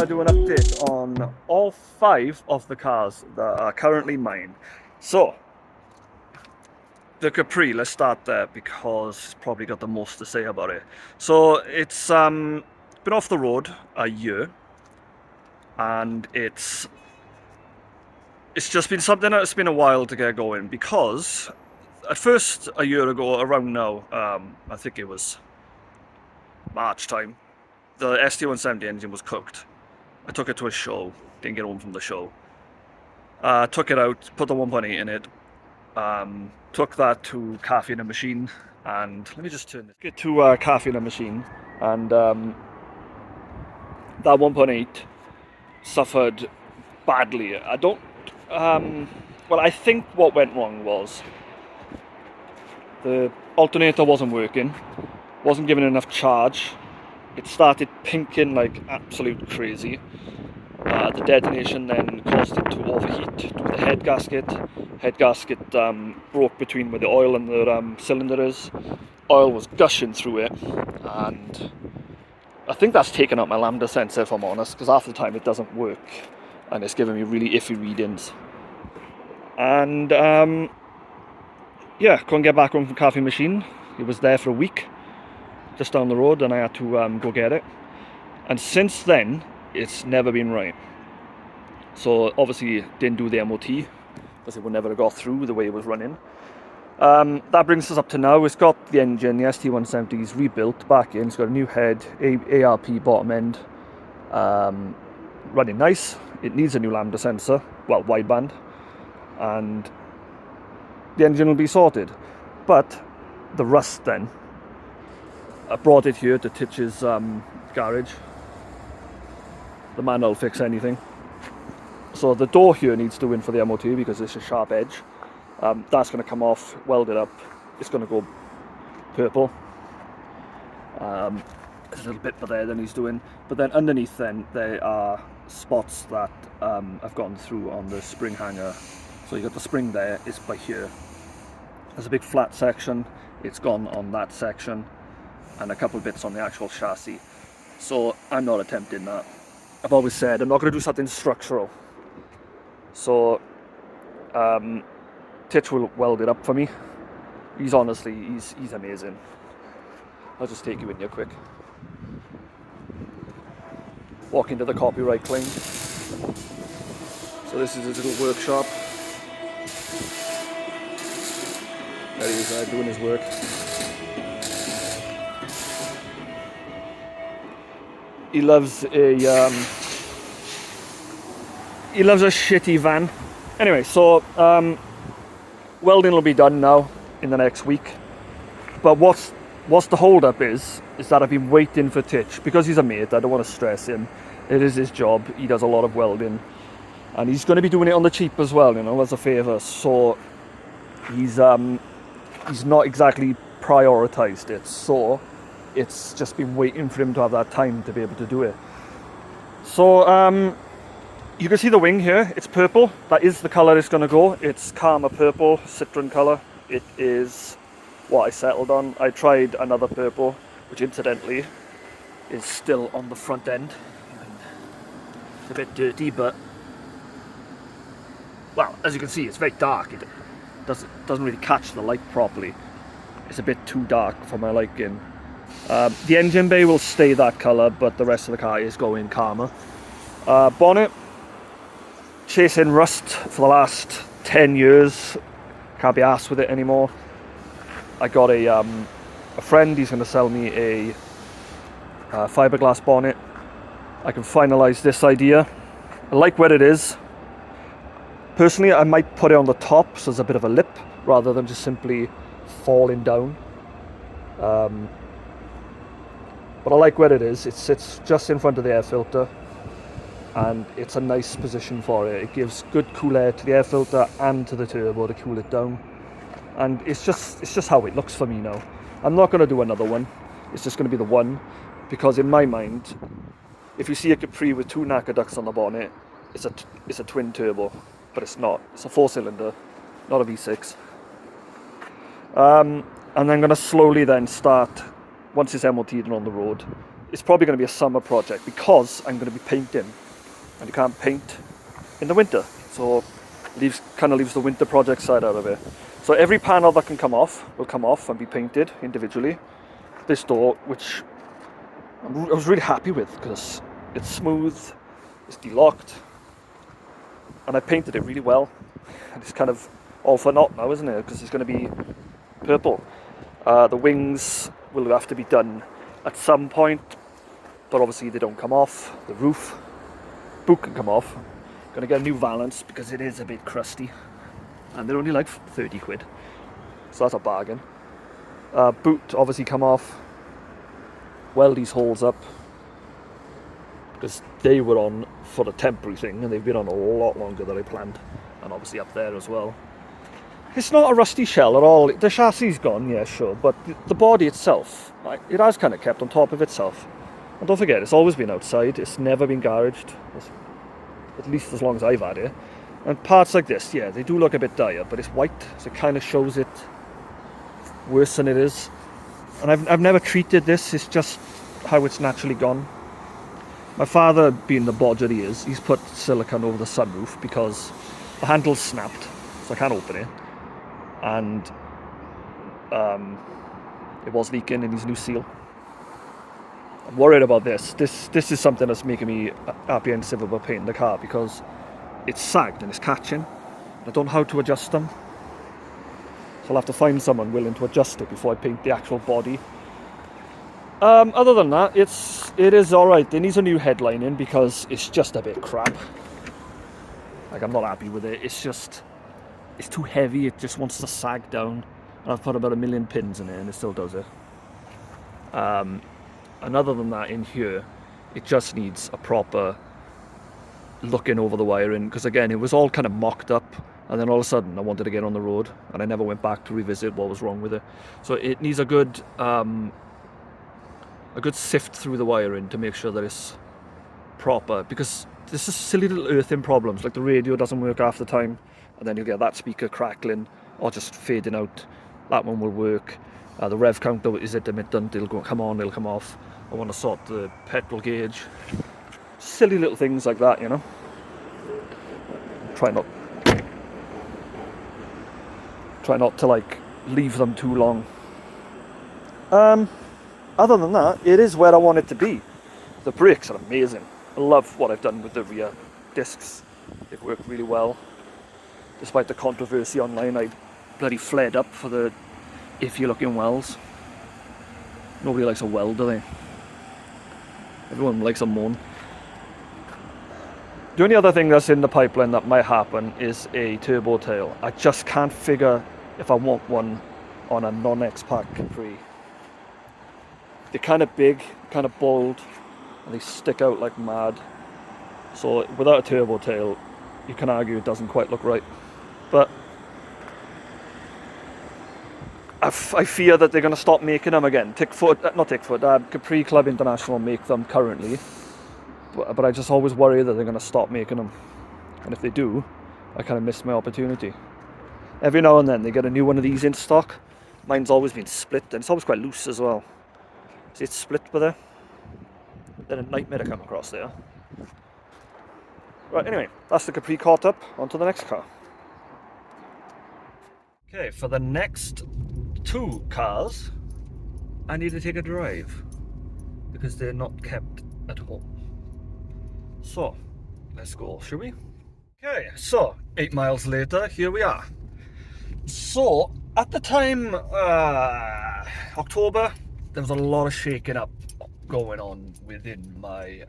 to do an update on all 5 of the cars that are currently mine. So, the Capri, let's start there because it's probably got the most to say about it. So, it's been off the road a year, and it's just been something that's been a while to get going, because at first, a year ago, around now, I think it was March time, the ST170 engine was cooked. I took it to a show, didn't get home from the show. Took it out, put the 1.8 in it, took that to Cafe in a Machine, and let me just turn this. Get to Cafe in a Machine, and that 1.8 suffered badly. Well, I think what went wrong was the alternator wasn't working, wasn't giving enough charge. It started pinking like absolute crazy. The detonation then caused it to overheat to the head gasket. Head gasket broke between where the oil and the cylinder is. Oil was gushing through it, and I think that's taken out my lambda sensor, if I'm honest, because half the time it doesn't work and it's giving me really iffy readings. And yeah, couldn't get back home from Cafe Machine. It was there for a week, just down the road, and I had to go get it. And since then, it's never been right. So obviously didn't do the MOT because it would never have got through the way it was running. That brings us up to now. It's got the engine, the ST170 is rebuilt back in. It's got a new head, ARP bottom end, running nice. It needs a new lambda sensor, well, wideband, and the engine will be sorted. But the rust then, I brought it here to Titch's garage. The man will fix anything. So the door here needs doing for the MOT because it's a sharp edge. That's going to come off, weld it up. It's going to go purple. There's a little bit there that he's doing. But then underneath then, there are spots that I've gotten through on the spring hanger. So you got the spring there, it's by here. There's a big flat section. It's gone on that section. And a couple of bits on the actual chassis. So I'm not attempting that. I've always said I'm not going to do something structural. So Titch will weld it up for me. He's amazing. I'll just take you in here quick. Walk into the copyright claim. So this is his little workshop. There he is doing his work. He loves a shitty van. Anyway, so welding will be done now in the next week. But what's the hold up is that I've been waiting for Titch, because he's a mate. I don't want to stress him. It is his job. He does a lot of welding, and he's going to be doing it on the cheap as well, you know, as a favour. So he's not exactly prioritized it. So it's just been waiting for him to have that time to be able to do it. So you can see the wing here, it's purple. That is the colour it's going to go. It's Karma purple, citron colour. It is what I settled on. I tried another purple, which incidentally is still on the front end. It's a bit dirty, but well, as you can see, it's very dark. It doesn't really catch the light properly. It's a bit too dark for my liking. The engine bay will stay that colour, but the rest of the car is going Karma. Bonnet, chasing rust for the last 10 years. Can't be arsed with it anymore. I got a friend, he's going to sell me a fiberglass bonnet. I can finalise this idea. I like where it is. Personally, I might put it on the top so there's a bit of a lip rather than just simply falling down. But I like where it is. It sits just in front of the air filter, and it's a nice position for it. It gives good cool air to the air filter and to the turbo to cool it down. And it's just how it looks for me now. I'm not going to do another one. It's just going to be the one, because in my mind, if you see a Capri with 2 Naka ducts on the bonnet, it's a twin turbo, but it's not. It's a 4-cylinder, not a V6. And I'm going to slowly then start, once it's MOT'd and on the road, it's probably going to be a summer project because I'm going to be painting, and you can't paint in the winter, so kind of leaves the winter project side out of it. So every panel that can come off will come off and be painted individually. This door, which I was really happy with because it's smooth, it's delocked, and I painted it really well. And it's kind of all for naught now, isn't it? Because it's going to be purple. The wings will have to be done at some point, but obviously they don't come off. The roof, boot can come off. Gonna get a new valance because it is a bit crusty, and they're only like 30 quid, so that's a bargain. Boot obviously come off. Weld these holes up because they were on for the temporary thing, and they've been on a lot longer than I planned, and obviously up there as well. It's not a rusty shell at all. The chassis is gone, yeah, sure, but the body itself, it has kind of kept on top of itself. And don't forget, it's always been outside. It's never been garaged, at least as long as I've had it. And parts like this, yeah, they do look a bit dire, but it's white, so it kind of shows it worse than it is. And I've never treated this. It's just how it's naturally gone. My father, being the bodger he is, he's put silicone over the sunroof because the handle's snapped, so I can't open it. And it was leaking in his new seal. I'm worried about this. This is something that's making me apprehensive about painting the car because it's sagged and it's catching. I don't know how to adjust them. So I'll have to find someone willing to adjust it before I paint the actual body. Other than that, it is alright. It needs a new headlining because it's just a bit crap. Like, I'm not happy with it. It's too heavy. It just wants to sag down. And I've put about 1 million pins in it and it still does it. And other than that, in here, it just needs a proper looking over the wiring, because again, it was all kind of mocked up, and then all of a sudden I wanted to get on the road and I never went back to revisit what was wrong with it. So it needs a good sift through the wiring to make sure that it's proper, because this is silly little earthing problems, like the radio doesn't work half the time, and then you'll get that speaker crackling or just fading out. That one will work. The rev counter is intermittent, it'll come on, it'll come off. I want to sort the petrol gauge. Silly little things like that, you know. Try not to like leave them too long. Other than that, it is where I want it to be. The brakes are amazing. I love what I've done with the rear discs. They've worked really well. Despite the controversy online, I bloody flared up for the iffy looking wells. Nobody likes a weld, do they? Everyone likes a moan. The only other thing that's in the pipeline that might happen is a turbo tail. I just can't figure if I want one on a non-X-Pac Capri. They're kind of big, kind of bold, and they stick out like mad. So without a turbo tail, you can argue it doesn't quite look right. But I fear that they're going to stop making them again. Capri Club International make them currently. But I just always worry that they're going to stop making them. And if they do, I kind of miss my opportunity. Every now and then they get a new one of these in stock. Mine's always been split, and it's always quite loose as well. See, it's split by there. Then a nightmare to come across there. Right, anyway, that's the Capri caught up. On to the next car. Okay, for the next 2 cars, I need to take a drive because they're not kept at home. So, let's go, shall we? Okay, so 8 miles later, here we are. So, at the time, October, there was a lot of shaking up going on within my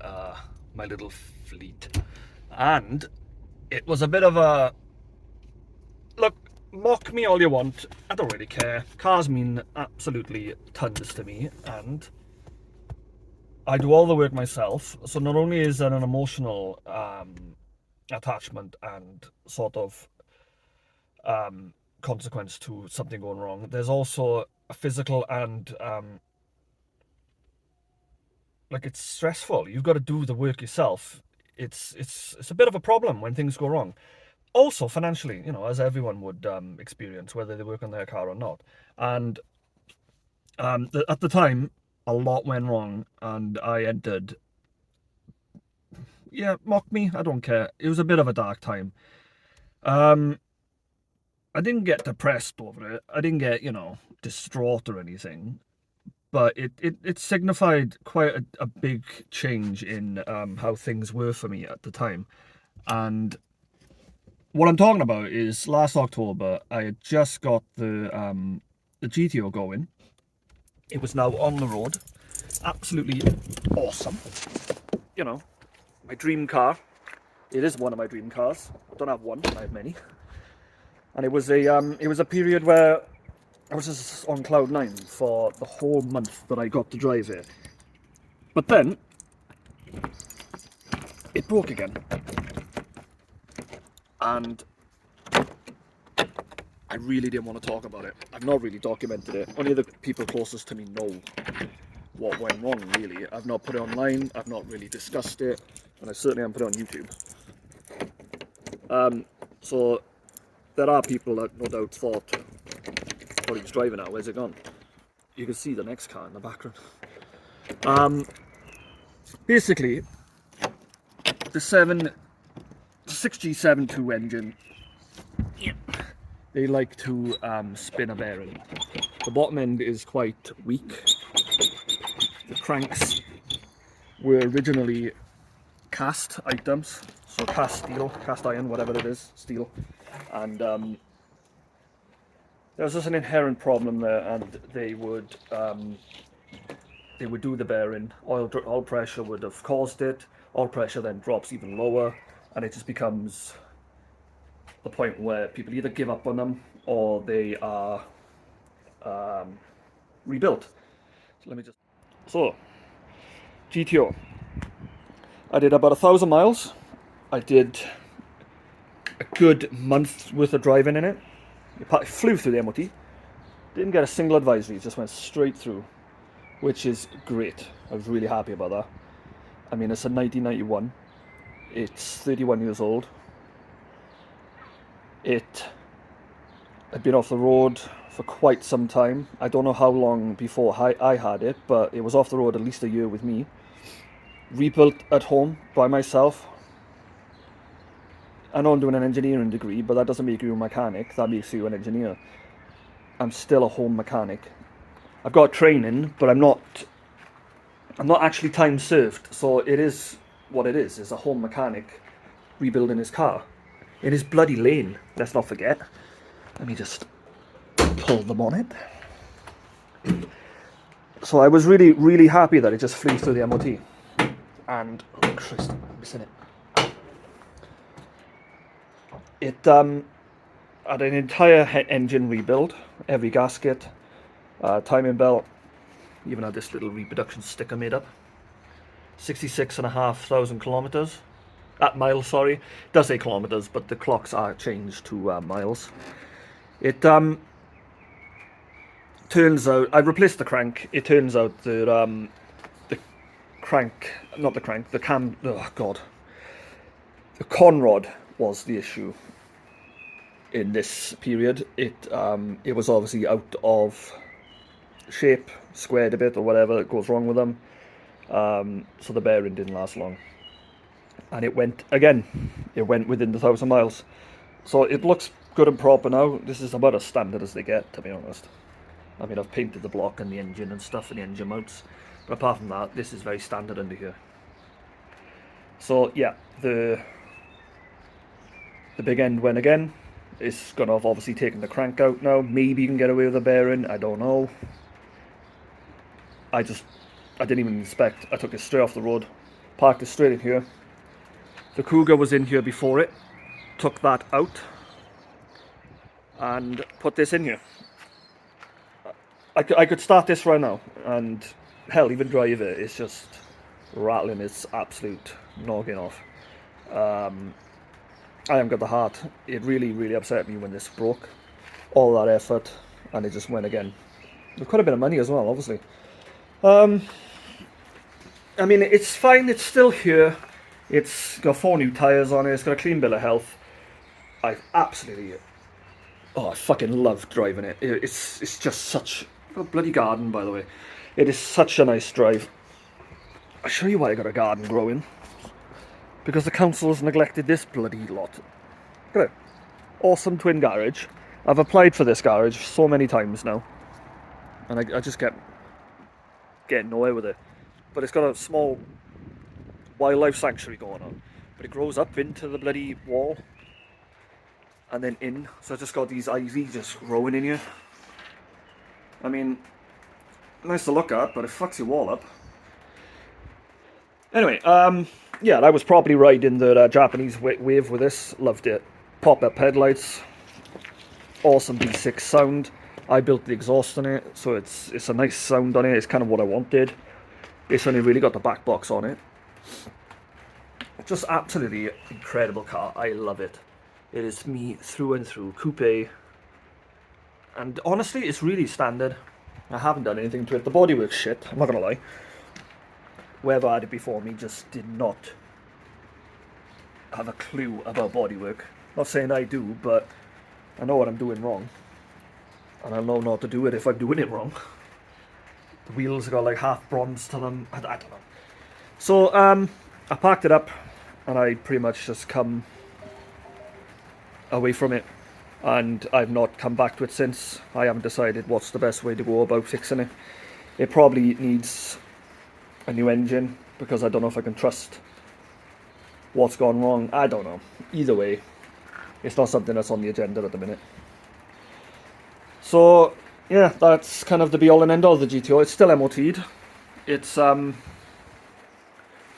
my little fleet, and it was a bit of a look. Mock me all you want, I don't really care. Cars mean absolutely tons to me, and I do all the work myself, so not only is there an emotional attachment and sort of consequence to something going wrong, there's also a physical and like, it's stressful. You've got to do the work yourself. It's a bit of a problem when things go wrong. Also financially, you know, as everyone would experience, whether they work on their car or not. And at the time, a lot went wrong, and I entered. Yeah, mock me. I don't care. It was a bit of a dark time. Um, I didn't get depressed over it. I didn't get, distraught or anything. But it signified quite a big change in how things were for me at the time. And what I'm talking about is last October, I had just got the GTO going. It was now on the road. Absolutely awesome. You know, my dream car. It is one of my dream cars. I don't have one, I have many. And it was a period where I was just on cloud nine for the whole month that I got to drive it. But then it broke again. And I really didn't want to talk about it. I've not really documented it. Only the people closest to me know what went wrong, really. I've not put it online, I've not really discussed it, and I certainly haven't put it on YouTube. So there are people that no doubt thought, what he was driving at, where's it gone? You can see the next car in the background. Basically, the 6G72 engine, they like to spin a bearing. The bottom end is quite weak. The cranks were originally cast items, so cast steel, cast iron, whatever it is, steel, and there was just an inherent problem there, and they would do the bearing. Oil pressure would have caused it. Oil pressure then drops even lower, and it just becomes the point where people either give up on them or they are rebuilt. So GTO. I did about 1,000 miles. I did a good month worth of driving in it. It flew through the MOT. Didn't get a single advisory, just went straight through, which is great. I was really happy about that. I mean, it's a 1991. It's 31 years old. It had been off the road for quite some time. I don't know how long before I had it, but it was off the road at least a year with me. Rebuilt at home by myself. I know I'm doing an engineering degree, but that doesn't make you a mechanic. That makes you an engineer. I'm still a home mechanic. I've got training, but I'm not actually time served. So it is what it is. It's a home mechanic rebuilding his car in his bloody lane. Let's not forget. Let me just pull the bonnet. So I was really, really happy that it just flew through the MOT. And oh Christ, I'm missing it. It had an entire engine rebuild, every gasket, timing belt, even had this little reproduction sticker made up. 66,500 kilometers. Miles, sorry. It does say kilometers, but the clocks are changed to miles. It turns out, I replaced the crank. It turns out that the conrod was the issue in this period. It was obviously out of shape, squared a bit or whatever that goes wrong with them. So the bearing didn't last long. And it went within the 1,000 miles. So it looks good and proper now. This is about as standard as they get, to be honest. I mean, I've painted the block and the engine and stuff and the engine mounts. But apart from that, this is very standard under here. So yeah, the big end went again. It's gonna have obviously taken the crank out now. Maybe you can get away with the bearing, I don't know. I didn't even inspect. I took it straight off the road, parked it straight in here. The Cougar was in here before it. Took that out and put this in here. I could start this right now and hell, even drive it. It's just rattling its absolute noggin off. I haven't got the heart. It really, really upset me when this broke. All that effort, and it just went again. With quite a bit of money as well, obviously. I mean, it's fine. It's still here. It's got 4 new tyres on it. It's got a clean bill of health. I fucking love driving it. It's just such a bloody garden, by the way. It is such a nice drive. I'll show you why I got a garden growing. Because the council's neglected this bloody lot. Look at it. Awesome twin garage. I've applied for this garage so many times now. And I just kept getting nowhere with it. But it's got a small wildlife sanctuary going on. But it grows up into the bloody wall. And then in. So I just got these ivy just growing in here. I mean, nice to look at, but it fucks your wall up. Anyway, yeah, I was probably riding the Japanese wave with this. Loved it. Pop-up headlights. Awesome V6 sound. I built the exhaust on it, so it's a nice sound on it. It's kind of what I wanted. It's only really got the back box on it. Just absolutely incredible car. I love it. It is me through and through. Coupe. And honestly, it's really standard. I haven't done anything to it. The bodywork's shit, I'm not gonna lie. Whoever had it before me just did not have a clue about bodywork. Not saying I do, but I know what I'm doing wrong. And I know not to do it if I'm doing it wrong. The wheels have got like half bronze to them. I don't know. So, I packed it up and I pretty much just come away from it. And I've not come back to it since. I haven't decided what's the best way to go about fixing it. It probably needs a new engine because I don't know if I can trust what's gone wrong. I don't know. Either way, it's not something that's on the agenda at the minute. So yeah, that's kind of the be all and end all of the GTO. It's still MOT'd. It's we're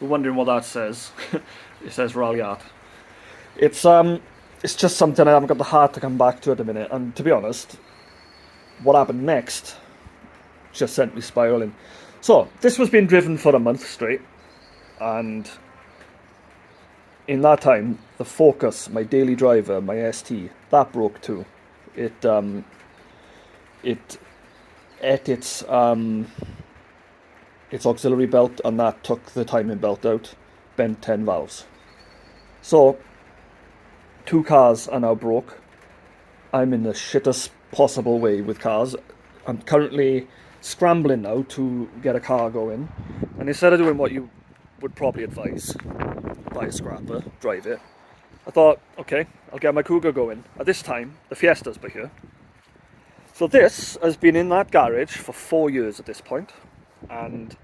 wondering what that says. It says Rally Art. It's just something I haven't got the heart to come back to at the minute. And to be honest, what happened next just sent me spiraling. So this was being driven for a month straight, and in that time, the Focus, my daily driver, my ST, that broke too. It ate its auxiliary belt, and that took the timing belt out, bent 10 valves. So 2 cars are now broke. I'm in the shittest possible way with cars. I'm currently scrambling now to get a car going, and instead of doing what you would probably advise, buy a scrapper, drive it, I thought, okay, I'll get my Cougar going. At this time, the Fiesta's by here. So this has been in that garage for 4 years at this point, and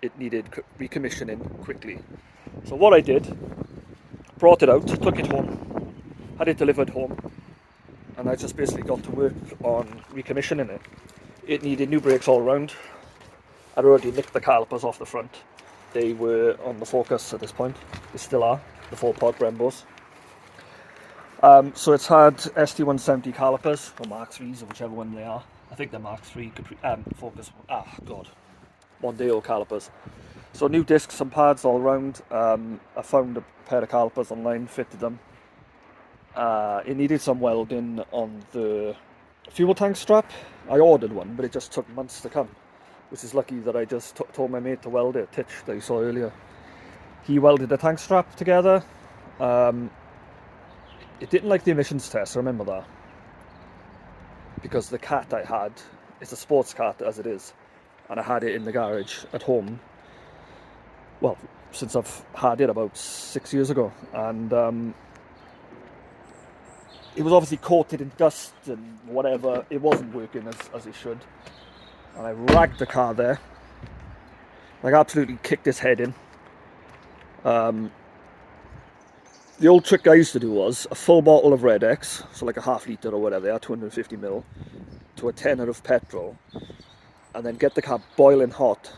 it needed recommissioning quickly. So what I did, brought it out, took it home, had it delivered home, and I just basically got to work on recommissioning it. It needed new brakes all around. I'd already nicked the calipers off the front. They were on the Focus at this point. They still are, the 4-pod Brembos. So it's had ST170 calipers, or Mark 3s, or whichever one they are. I think they're Mark 3 Capri, Focus, Mondeo calipers. So new discs and pads all around. I found a pair of calipers online, fitted them. It needed some welding on the fuel tank strap. I ordered one, but it just took months to come, which is lucky that I just told my mate to weld it, Titch, that you saw earlier. He welded the tank strap together. It didn't like the emissions test, I remember that. Because the cat I had, it's a sports cat as it is, and I had it in the garage at home. Well, since I've had it about 6 years ago, and it was obviously coated in dust and whatever. It wasn't working as it should, and I ragged the car there, like absolutely kicked his head in. The old trick I used to do was a full bottle of Red X, so like a half litre or whatever they are, 250ml, to a tenner of petrol, and then get the car boiling hot,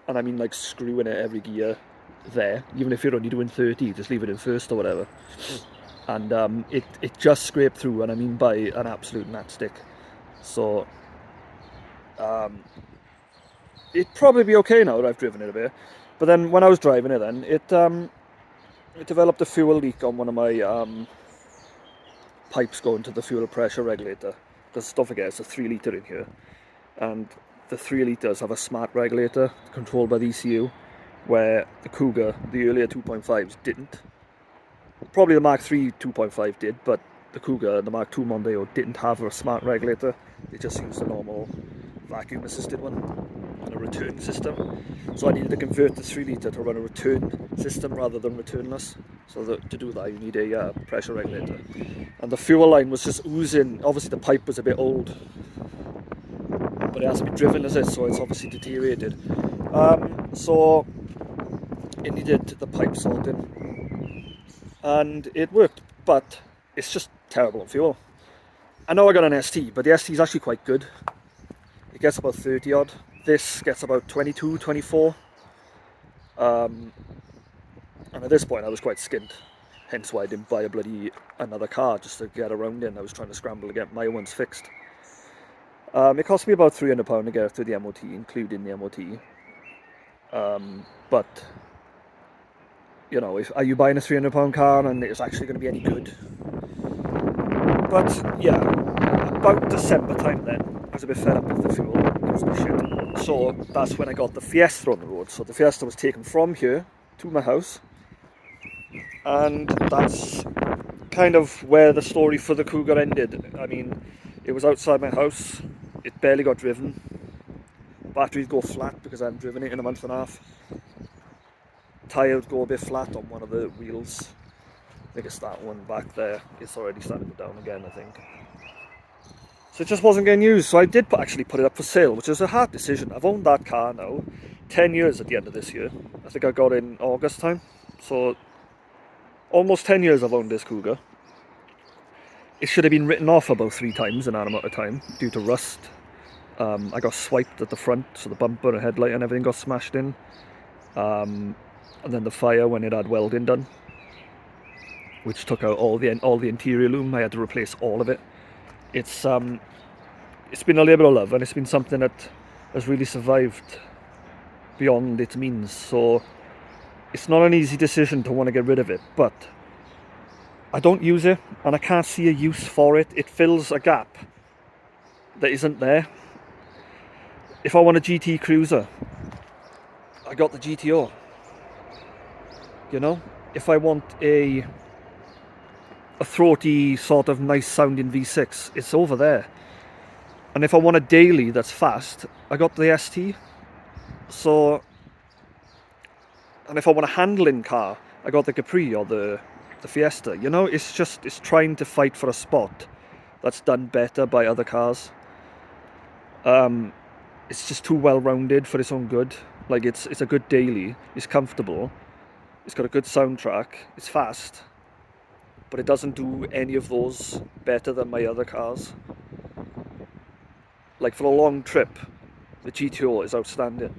and I mean like screwing it every gear there, even if you're only doing 30, just leave it in first or whatever. And it just scraped through, and I mean by an absolute matchstick. So it'd probably be okay now that I've driven it a bit. But then when I was driving it then, it developed a fuel leak on one of my pipes going to the fuel pressure regulator. Because don't forget, it's a 3 litre in here. And the 3 litres have a smart regulator controlled by the ECU, where the Cougar, the earlier 2.5s, didn't. Probably the Mark 3 2.5 did, but the Cougar and the Mark 2 Mondeo didn't have a smart regulator. They just used a normal vacuum assisted one and a return system. So I needed to convert the 3 litre to run a return system rather than returnless. So to do that you need a pressure regulator. And the fuel line was just oozing. Obviously the pipe was a bit old, but it has to be driven as it, so it's obviously deteriorated. So it needed the pipe sorting, and it worked, but it's just terrible on fuel. I know I got an ST, but the ST is actually quite good. It gets about 30 odd. This gets about 22, 24. And at this point I was quite skint, hence why I didn't buy a bloody another car just to get around in. I was trying to scramble to get my ones fixed. It cost me about £300 to get it through the MOT, including the MOT. But you know, are you buying a £300 car and it's actually going to be any good? But yeah, about December time then, I was a bit fed up with the fuel. It was a bit shit. So that's when I got the Fiesta on the road. So the Fiesta was taken from here to my house, and that's kind of where the story for the Cougar ended. I mean, it was outside my house. It barely got driven. Batteries go flat because I hadn't driven it in a month and a half. Tyres go a bit flat on one of the wheels. I think it's that one back there. It's already starting to go down again, I think. So it just wasn't getting used. So I did actually put it up for sale, which was a hard decision. I've owned that car now 10 years at the end of this year. I think I got it in August time. So almost 10 years I've owned this Cougar. It should have been written off about 3 times in that amount of time due to rust. I got swiped at the front, so the bumper and headlight and everything got smashed in. And then the fire when it had welding done, which took out all the interior loom. I had to replace all of it. It's been a labour of love, and it's been something that has really survived beyond its means. So it's not an easy decision to want to get rid of it, but I don't use it, and I can't see a use for it. It fills a gap that isn't there. If I want a GT cruiser, I got the GTO. You know, if I want a throaty sort of nice sounding V6, it's over there. And if I want a daily that's fast, I got the ST. So, and if I want a handling car, I got the Capri or the Fiesta. You know, it's trying to fight for a spot that's done better by other cars. It's just too well rounded for its own good. Like it's a good daily. It's comfortable. It's got a good soundtrack. It's fast, but it doesn't do any of those better than my other cars. Like for a long trip, the GTO is outstanding,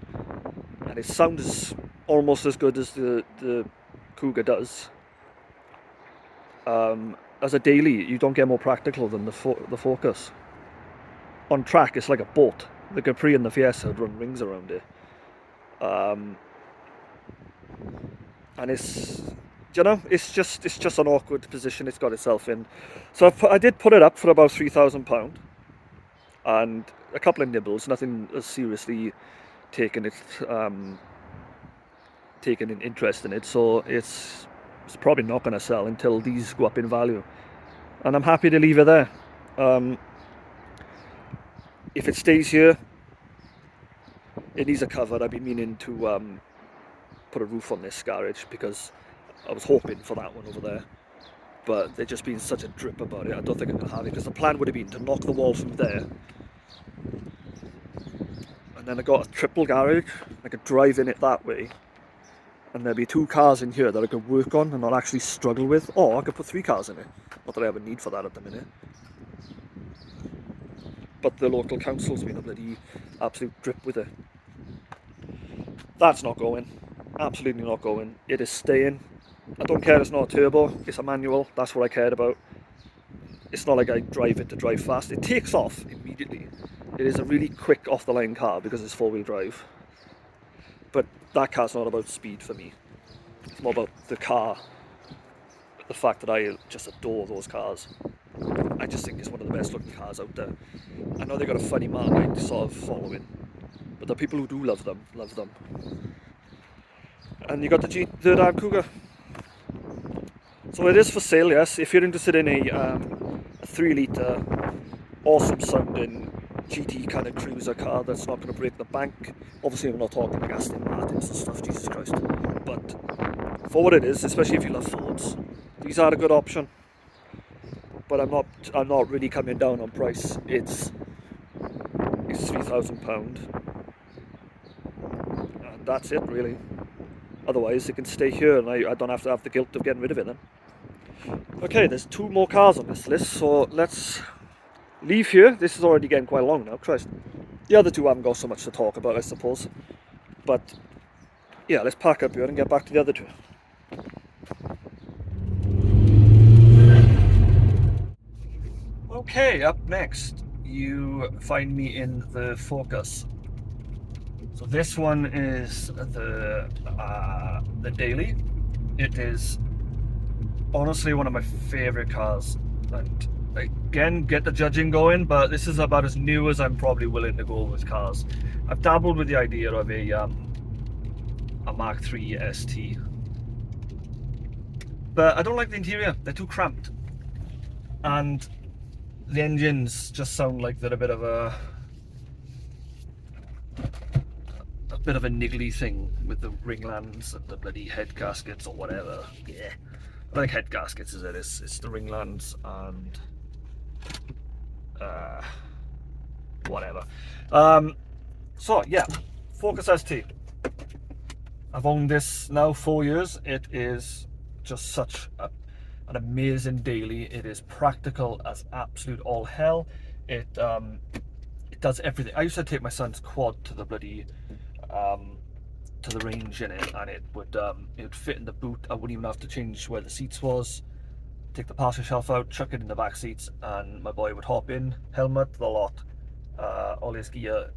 and it sounds almost as good as the Cougar does. As a daily, you don't get more practical than the Focus. On track, it's like a boat. The Capri and the Fiesta would run rings around it. And it's, you know, it's just an awkward position it's got itself in. So I did put it up for about £3,000, and a couple of nibbles. Nothing as seriously taken an interest in it. So it's probably not going to sell until these go up in value, and I'm happy to leave it there. If it stays here, it needs a cover. I've been meaning to put a roof on this garage because I was hoping for that one over there, but there's just been such a drip about it. I don't think I'm going to have it, because the plan would have been to knock the wall from there, and then I got a triple garage. I could drive in it that way, and there'd be 2 cars in here that I could work on and not actually struggle with, or I could put 3 cars in it. Not that I have a need for that at the minute, but the local council's been a bloody absolute drip with it. That's not going. Absolutely not going. It is staying. I don't care it's not a turbo, it's a manual. That's what I cared about. It's not like I drive it to drive fast. It takes off immediately. It is a really quick off the line car because it's 4-wheel drive. But that car's not about speed for me. It's more about the car. The fact that I just adore those cars. I just think it's one of the best looking cars out there. I know they got a funny market sort of following, but the people who do love them, love them. And you got the Cougar. So it is for sale, yes. If you're interested in a 3 litre, awesome sounding GT kind of cruiser car that's not going to break the bank. Obviously, I'm not talking like Aston Martins and stuff, Jesus Christ. But for what it is, especially if you love Fords, these are a good option. But I'm not really coming down on price. It's £3,000, and that's it really. Otherwise, it can stay here, and I don't have to have the guilt of getting rid of it then. Okay, there's 2 more cars on this list, so let's leave here. This is already getting quite long now, Christ. The other 2 haven't got so much to talk about, I suppose. But yeah, let's pack up here and get back to the other 2. Okay, up next, you find me in the Focus. So this one is the Daily. It is honestly one of my favorite cars, and again, get the judging going, but this is about as new as I'm probably willing to go with cars. I've dabbled with the idea of a Mark III ST, but I don't like the interior. They're too cramped, and the engines just sound like they're a bit of a niggly thing with the ringlands and the bloody head gaskets or whatever. Yeah, I like head gaskets as it is. It's the ringlands and whatever. So yeah, Focus ST. I've owned this now 4 years. It is just such an amazing daily. It is practical as absolute all hell. It does everything. I used to take my son's quad to the bloody to the range in it, and it would fit in the boot. I wouldn't even have to change where the seats was. Take the passenger shelf out, chuck it in the back seats, and my boy would hop in, helmet, the lot, all his gear.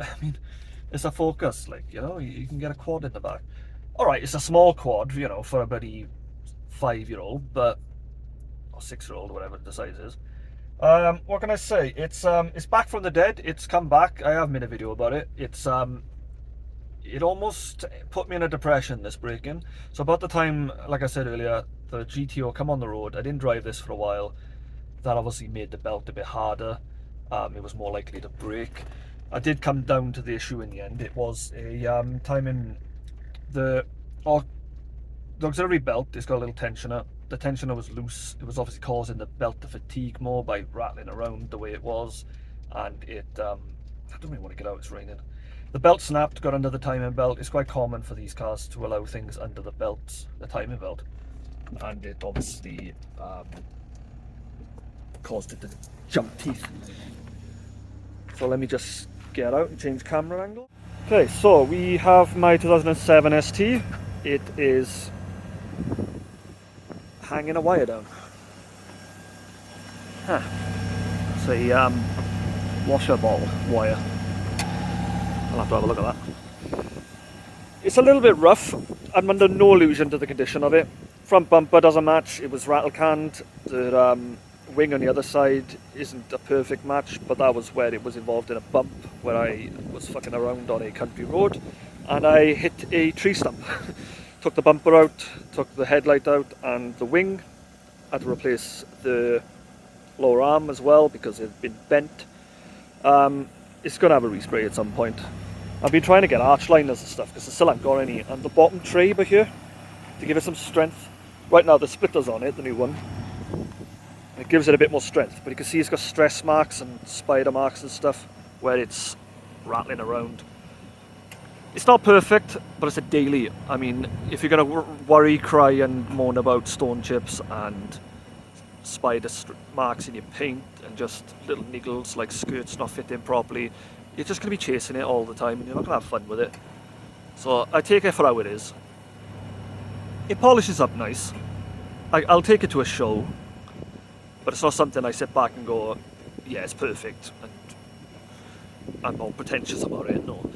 I mean, it's a Focus, like, you know, you can get a quad in the back. All right, it's a small quad, you know, for a bloody 5-year-old, but or 6-year-old, whatever the size is. What can I say? It's back from the dead. It's come back. I have made a video about it. It almost put me in a depression, this braking. So about the time, like I said earlier, the GTO come on the road, I didn't drive this for a while. That obviously made the belt a bit harder. It was more likely to break. I did come down to the issue in the end. It was a time in the auxiliary belt. It's got a little tensioner. The tensioner was loose. It was obviously causing the belt to fatigue more by rattling around the way it was, and it I don't really want to get out, it's raining. The belt snapped, got under the timing belt. It's quite common for these cars to allow things under the belts, the timing belt, and it obviously caused it to jump teeth. So let me just get out and change camera angle. Okay, so we have my 2007 ST. It is hanging a wire down. Huh. It's a washer ball wire. I'll have to have a look at that. It's a little bit rough. I'm under no illusion to the condition of it. Front bumper doesn't match. It was rattle canned. The wing on the other side isn't a perfect match, but that was where it was involved in a bump where I was fucking around on a country road and I hit a tree stump. Took the bumper out, took the headlight out and the wing. Had to replace the lower arm as well because it had been bent. It's going to have a respray at some point. I've been trying to get arch liners and stuff because I still haven't got any. And the bottom tray over here to give it some strength. Right now the splitter's on it, the new one. It gives it a bit more strength, but you can see it's got stress marks and spider marks and stuff where it's rattling around. It's not perfect, but it's a daily. I mean, if you're going to worry, cry and moan about stone chips and spider marks in your paint and just little niggles like skirts not fitting properly, you're just going to be chasing it all the time and you're not going to have fun with it. So I take it for how it is. It polishes up nice. I'll take it to a show, but it's not something I sit back and go, yeah, it's perfect and I'm all pretentious about it. No.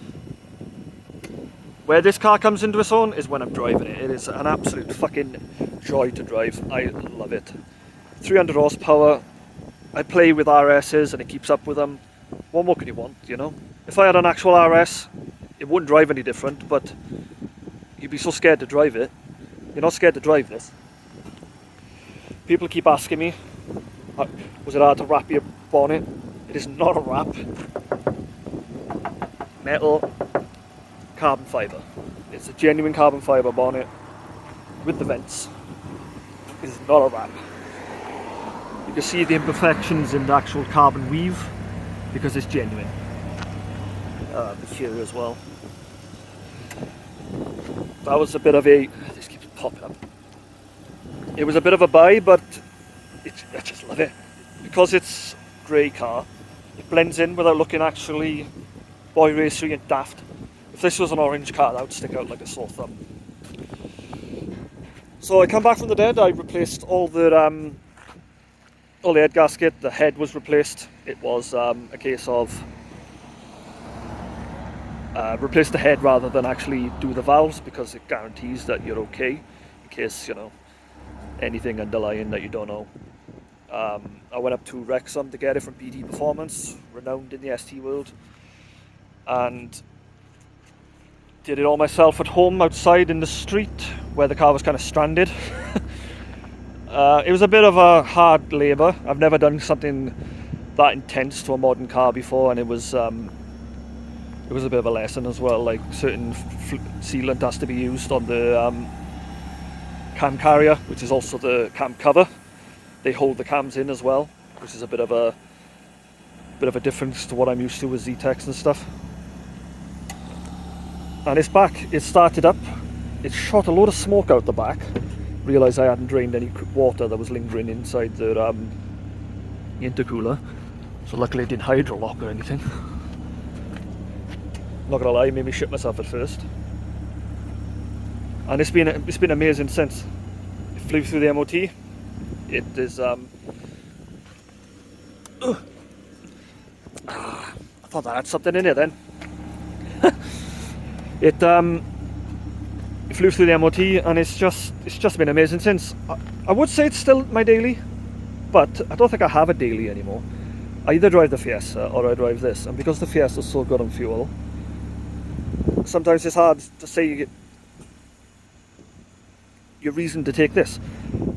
Where this car comes into its own is when I'm driving it. It is an absolute fucking joy to drive. I love it. 300 horsepower. I play with RSs and it keeps up with them. What more could you want, you know? If I had an actual RS, it wouldn't drive any different, but you'd be so scared to drive it. You're not scared to drive this. People keep asking me, was it hard to wrap your bonnet? It is not a wrap. Metal, carbon fibre. It's a genuine carbon fibre bonnet with the vents. It is not a wrap. You can see the imperfections in the actual carbon weave because it's genuine. The here as well. That was a bit of a... This keeps popping up. It was a bit of a buy, but I just love it. Because it's grey car, it blends in without looking actually boy racery and daft. If this was an orange car, that would stick out like a sore thumb. So I come back from the dead. I replaced all the head gasket. The head was replaced. It was a case of replace the head rather than actually do the valves, because it guarantees that you're okay in case, you know, anything underlying that you don't know. I went up to Wrexham to get it from BD Performance, renowned in the ST world, and did it all myself at home outside in the street where the car was kind of stranded. It was a bit of a hard labour. I've never done something that intense to a modern car before, and it was a bit of a lesson as well. Like, certain sealant has to be used on the cam carrier, which is also the cam cover. They hold the cams in as well, which is a bit of a difference to what I'm used to with Z-Tex and stuff. And it's back. It started up. It shot a load of smoke out the back. Realised I hadn't drained any water that was lingering inside the intercooler. So luckily it didn't hydrolock or anything. Not gonna lie, it made me shit myself at first. And it's been amazing since. It flew through the MOT. It is I thought that had something in it then. It flew through the MOT, and it's just been amazing since. I would say it's still my daily, but I don't think I have a daily anymore. I either drive the Fiesta or I drive this, and because the Fiesta is so good on fuel, sometimes it's hard to say your reason to take this.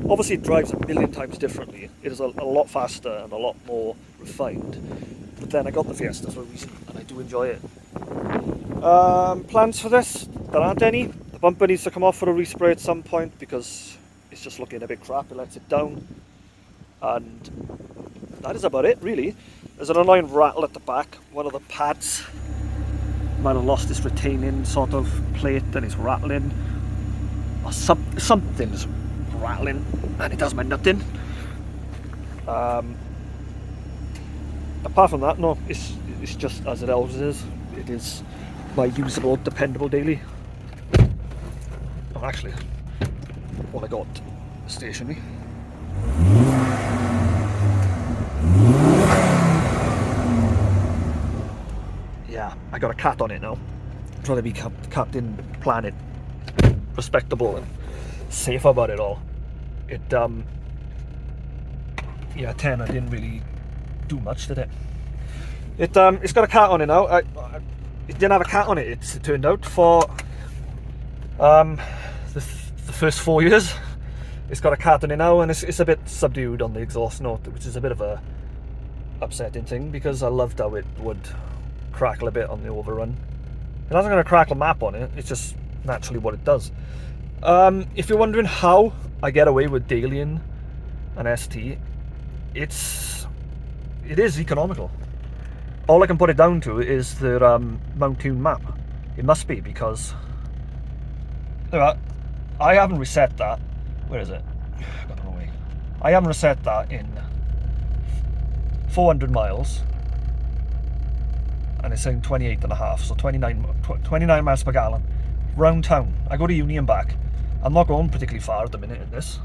Obviously it drives a million times differently. It is a lot faster and a lot more refined. But then I got the Fiesta for a reason, and I do enjoy it. Plans for this? There aren't any. The bumper needs to come off for a respray at some point because it's just looking a bit crap. It lets it down. And that is about it, really. There's an annoying rattle at the back. One of the pads might have lost its retaining sort of plate and it's rattling. Or something's rattling, and it does my nutting. Apart from that, no, it's just as it always is. It is my usable, dependable daily. Oh, actually, what I got stationary. Yeah, I got a cat on it now. I'm trying to be Captain Planet, respectable and safe about it all. It yeah, 10, I didn't really do much, did it? It's got a cat on it now. It didn't have a cat on it. It turned out for the first 4 years. It's got a cat on it now, and it's a bit subdued on the exhaust note, which is a bit of a upsetting thing because I loved how it would crackle a bit on the overrun. It hasn't got a crackle map on it. It's just naturally what it does. If you're wondering how I get away with dailying an ST, it is economical. All I can put it down to is the Mount-Tune map. It must be, because I haven't reset that. Where is it? Got it away. I haven't reset that in 400 miles, and it's saying 28 and a half, so 29 miles per gallon round town. I go to uni and back. I'm not going particularly far at the minute in this,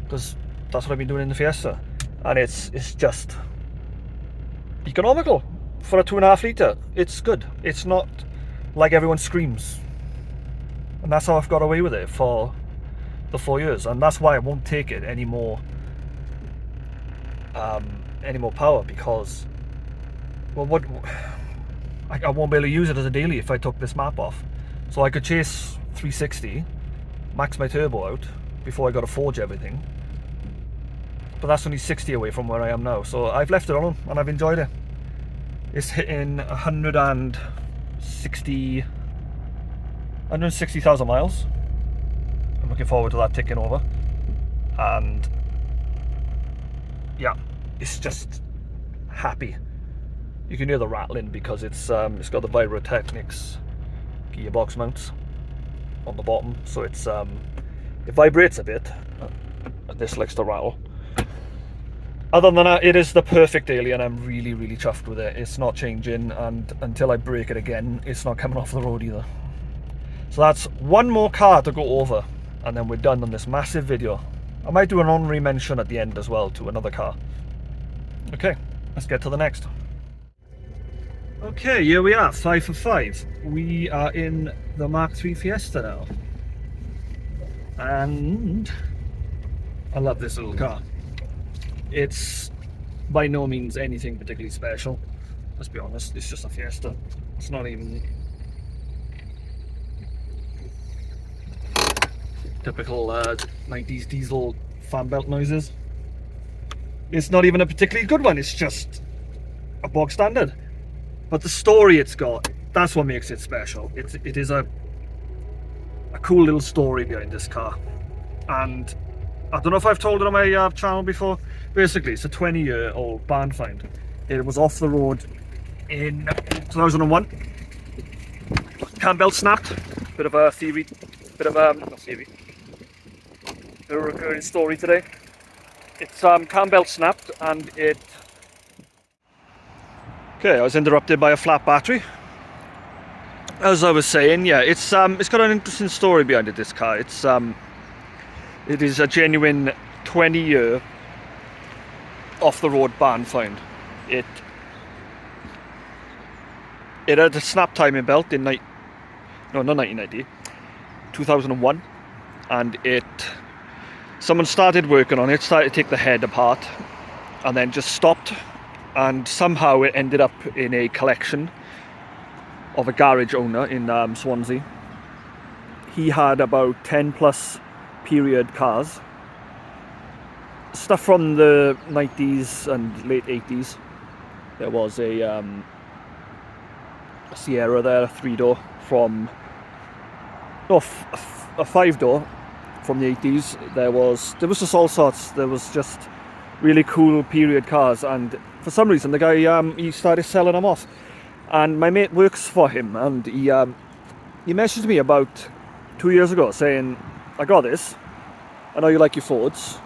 because that's what I've been doing in the Fiesta, and it's just economical for a 2.5 litre. It's good. It's not like everyone screams, and that's how I've got away with it for the 4 years, and that's why I won't take it any more power, because, well, I won't be able to use it as a daily if I took this map off. So I could chase 360, max my turbo out before I got to forge everything, but that's only 60 away from where I am now. So I've left it on and I've enjoyed it. It's hitting 160,000 miles. I'm looking forward to that ticking over. And yeah, it's just happy. You can hear the rattling because it's got the Vibratechnics gearbox mounts on the bottom, so it's it vibrates a bit, and this likes to rattle. Other than that, it is the perfect alien. I'm really, really chuffed with it. It's not changing, and until I break it again, it's not coming off the road either. So that's one more car to go over, and then we're done on this massive video. I might do an honorary mention at the end as well to another car. Okay, let's get to the next. Okay, here we are, 5 for 5. We are in the Mark III Fiesta now. And I love this little car. It's by no means anything particularly special. Let's be honest, it's just a Fiesta. It's not even typical 90s diesel fan belt noises. It's not even a particularly good one, it's just a bog standard. But the story it's got, that's what makes it special. It is a cool little story behind this car. And I don't know if I've told it on my channel before. Basically, it's a 20-year-old barn find. It was off the road in 2001. Cam belt snapped. Bit of a theory, not theory. Bit of a recurring story today. It's cam belt snapped and it. Okay, I was interrupted by a flat battery. As I was saying, yeah, it's got an interesting story behind it. This car, it is a genuine 20-year off-the-road barn find. It had a snap timing belt in 2001, and someone started working on it, started to take the head apart, and then just stopped. And somehow it ended up in a collection of a garage owner in Swansea. He had about 10 plus period cars, stuff from the 90s and late 80s. There was a Sierra there, a 3-door from a 5-door from the 80s. There was just all sorts. There was just really cool period cars, and for some reason the guy he started selling them off. And my mate works for him, and he messaged me about 2 years ago saying, I got this, I know you like your Fords,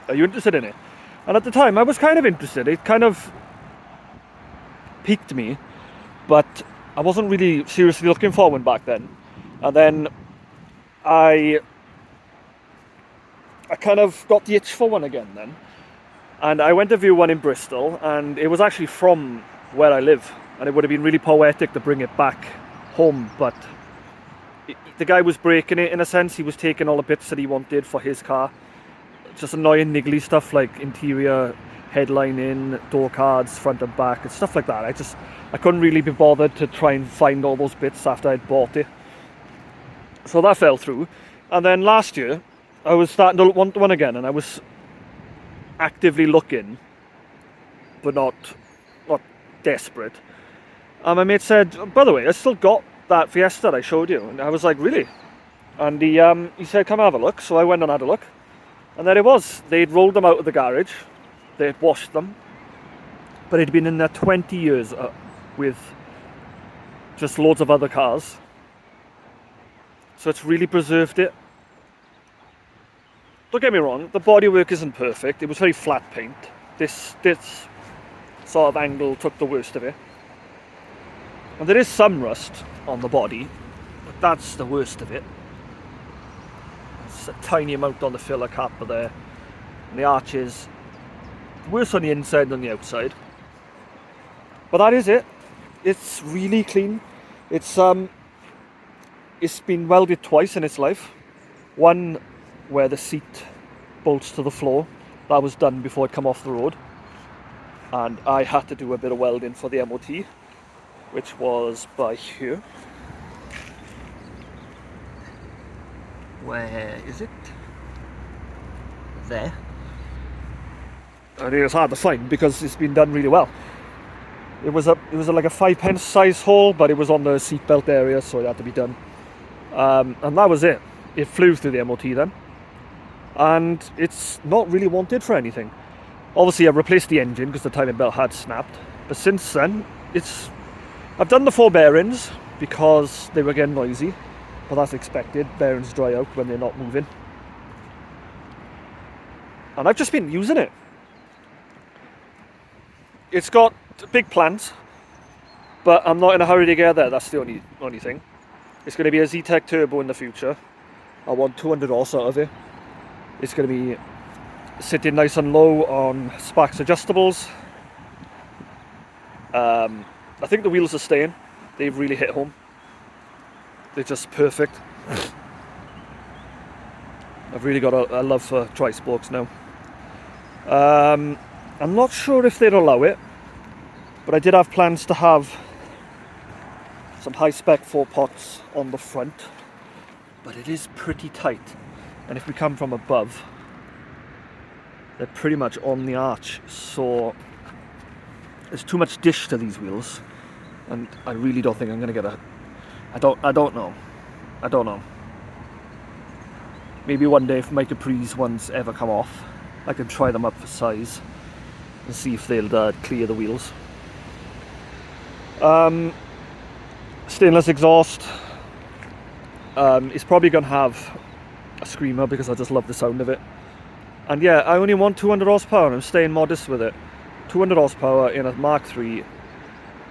are you interested in it? And at the time I was kind of interested. It kind of piqued me, but I wasn't really seriously looking for one back then. And then I kind of got the itch for one again then, and I went to view one in Bristol, and it was actually from where I live, and it would have been really poetic to bring it back home, but the guy was breaking it in a sense. He was taking all the bits that he wanted for his car, just annoying niggly stuff like interior headlining, door cards front and back and stuff like that. I couldn't really be bothered to try and find all those bits after I'd bought it, so that fell through. And then last year I was starting to want one again, and I was actively looking, but not desperate. And my mate said, by the way, I still got that Fiesta I showed you. And I was like, really? And he said, come have a look. So I went and had a look, and there it was. They'd rolled them out of the garage, they'd washed them, but it'd been in there 20 years with just loads of other cars. So it's really preserved it. Don't get me wrong, the bodywork isn't perfect. It was very flat paint. This sort of angle took the worst of it. And there is some rust on the body, but that's the worst of it. It's a tiny amount on the filler cap there. And the arches, worse on the inside than the outside. But that is it. It's really clean. It's been welded twice in its life. One where the seat bolts to the floor, that was done before it come off the road, and I had to do a bit of welding for the MOT, which was by here. Where is it? There. and it was hard to find because it's been done really well. It was like a 5 pence size hole, but it was on the seatbelt area, so it had to be done. And that was it. It flew through the MOT then, and it's not really wanted for anything. Obviously, I replaced the engine because the timing belt had snapped, but since then, I've done the 4 bearings because they were getting noisy, but that's expected. Bearings dry out when they're not moving. And I've just been using it. It's got big plans, but I'm not in a hurry to get there. That's the only thing. It's going to be a Z-Tech turbo in the future. I want 200 horse out of it. It's going to be sitting nice and low on Sparks adjustables. I think the wheels are staying. They've really hit home. They're just perfect. I've really got a love for tri-spokes now. I'm not sure if they'd allow it, but I did have plans to have some high-spec 4-pots on the front, but it is pretty tight, and if we come from above, they're pretty much on the arch, so there's too much dish to these wheels, and I really don't think I'm going to get I don't know. Maybe one day if my Capri's ones ever come off, I can try them up for size and see if they'll clear the wheels. Stainless exhaust. It's probably going to have a screamer because I just love the sound of it. And yeah, I only want 200 horsepower and I'm staying modest with it. 200 horsepower in a Mark III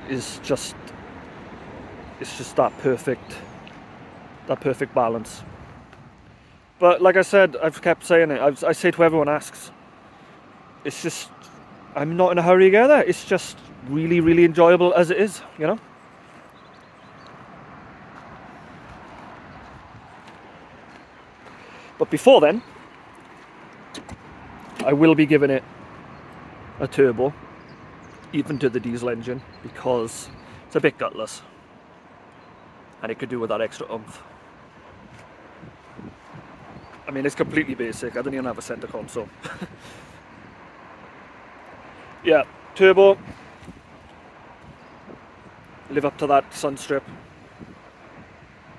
is just, it's just that perfect balance. But like I said, I've kept saying it, I say to everyone asks, it's just, I'm not in a hurry to get there. It's just really, really enjoyable as it is, you know? But before then, I will be giving it a turbo, even to the diesel engine, because it's a bit gutless. And it could do with that extra oomph. I mean, it's completely basic. I don't even have a center console. Yeah, turbo. Live up to that sun strip.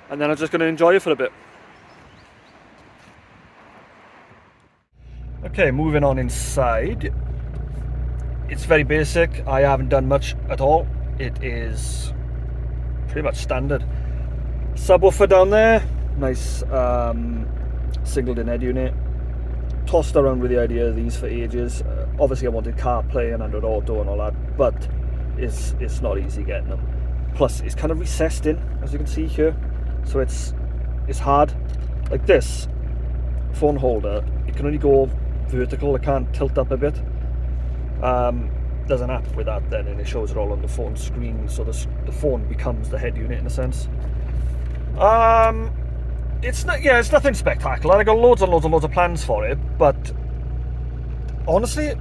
And then I'm just going to enjoy it for a bit. Okay, moving on inside. It's very basic. I haven't done much at all. It is pretty much standard. Subwoofer down there. Nice singled in head unit. Tossed around with the idea of these for ages. Obviously I wanted CarPlay and Android Auto and all that, but it's not easy getting them. Plus it's kind of recessed in, as you can see here, so it's hard. Like this phone holder, it can only go vertical, it can't tilt up a bit. There's an app with that then, and it shows it all on the phone screen, so the phone becomes the head unit in a sense. It's nothing spectacular. I got loads and loads of plans for it, but honestly,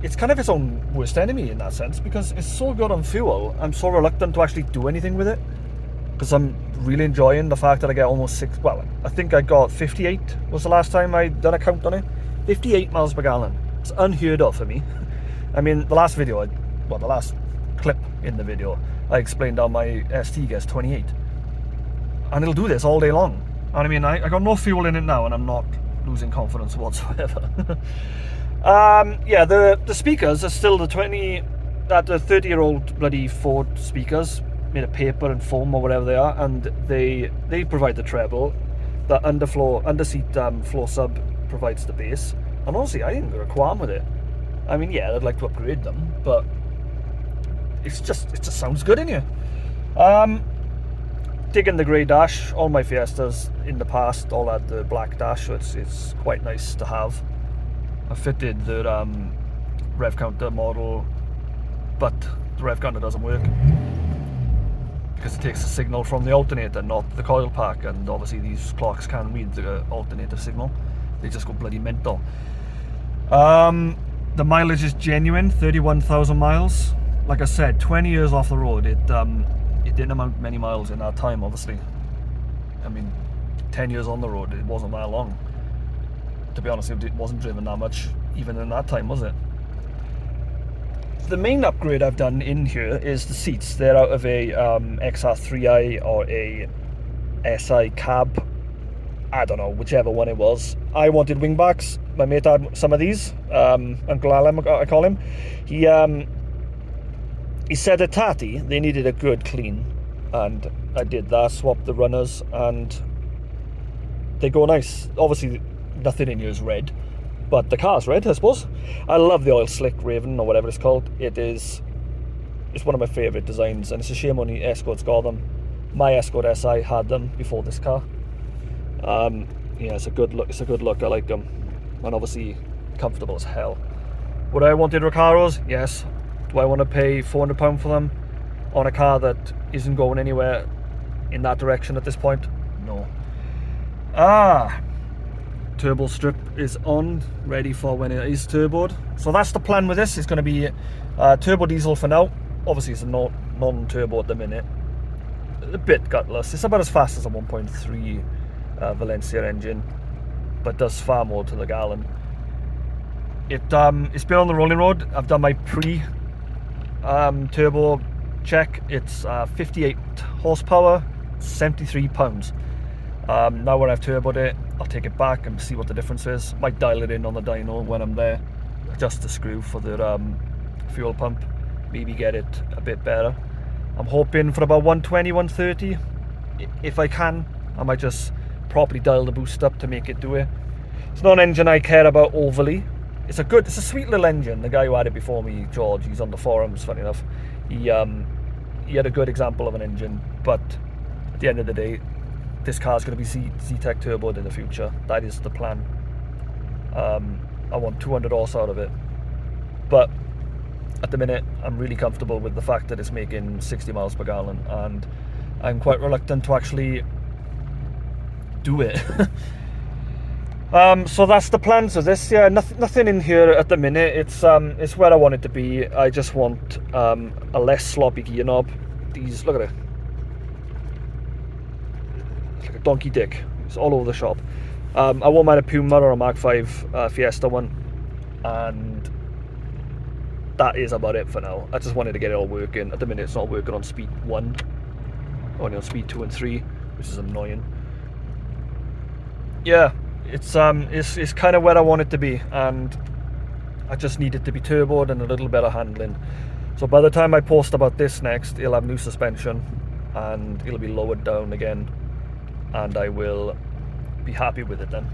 it's kind of its own worst enemy in that sense, because it's so good on fuel. I'm so reluctant to actually do anything with it, because I'm really enjoying the fact that I get almost I think I got 58 was the last time I done a count on it. 58 miles per gallon. It's unheard of for me. I mean, the last clip in the video, I explained how my ST gets 28. And it'll do this all day long. And I mean, I got no fuel in it now, and I'm not losing confidence whatsoever. Yeah, the speakers are still the 30-year-old bloody Ford speakers, made of paper and foam or whatever they are, and they provide the treble. The underseat floor sub provides the bass. And honestly, I didn't get a qualm with it. I mean, yeah, I'd like to upgrade them, but it just sounds good in here. Digging the grey dash. All my Fiestas in the past all had the black dash, so it's quite nice to have. I fitted the rev counter model, but the rev counter doesn't work because it takes a signal from the alternator, not the coil pack, and obviously these clocks can't read the alternator signal. They just go bloody mental. The mileage is genuine, 31,000 miles. Like I said, 20 years off the road. It didn't amount many miles in that time, obviously. I mean, 10 years on the road, it wasn't that long. To be honest, it wasn't driven that much, even in that time, was it? the main upgrade I've done in here is the seats. They're out of a XR3i or a SI cab. I don't know, whichever one it was. I wanted wingbacks. My mate had some of these. Uncle Alan, I call him. He said at Tati they needed a good clean, and I did that. Swapped the runners, and they go nice. Obviously, nothing in here is red, but the car's red, I suppose. I love the oil slick Raven or whatever it's called. It's one of my favourite designs, and it's a shame only Escort's got them. My Escort SI had them before this car. Yeah, it's a good look. It's a good look. I like them, and obviously comfortable as hell. Would I wanted Recaros? Yes. Do I want to pay £400 for them on a car that isn't going anywhere in that direction at this point? No. Turbo strip is on, ready for when it is turboed. So that's the plan with this. It's going to be turbo diesel for now. Obviously, it's a non-turbo at the minute. A bit gutless. It's about as fast as a 1.3 Valencia engine, but does far more to the gallon. It's been on the rolling road. I've done my turbo check. It's 58 horsepower, 73 pounds. Now when I've turboed it, I'll take it back and see what the difference is. Might dial it in on the dyno when I'm there, adjust the screw for the fuel pump, maybe get it a bit better. I'm hoping for about 120, 130. If I can, I might just properly dial the boost up to make it do it. It's not an engine I care about overly. It's a sweet little engine. The guy who had it before me, George, he's on the forums, funny enough. He had a good example of an engine, but at the end of the day, this car's going to be Z-Tech turboed in the future. That is the plan. I want 200 horse out of it, but at the minute I'm really comfortable with the fact that it's making 60 miles per gallon, and I'm quite reluctant to actually do it. So that's the plan. So this, yeah, nothing in here at the minute. It's where I want it to be. I just want a less sloppy gear knob. These, look at it. It's like a donkey dick. It's all over the shop. I won't mind a Puma or a Mark 5 Fiesta one, and that is about it for now. I just wanted to get it all working. At the minute, it's not working on speed 1, only on speed 2 and 3, which is annoying. Yeah, it's kind of where I want it to be, and I just need it to be turboed and a little better handling. So by the time I post about this next, it'll have new suspension and it'll be lowered down again, and I will be happy with it then.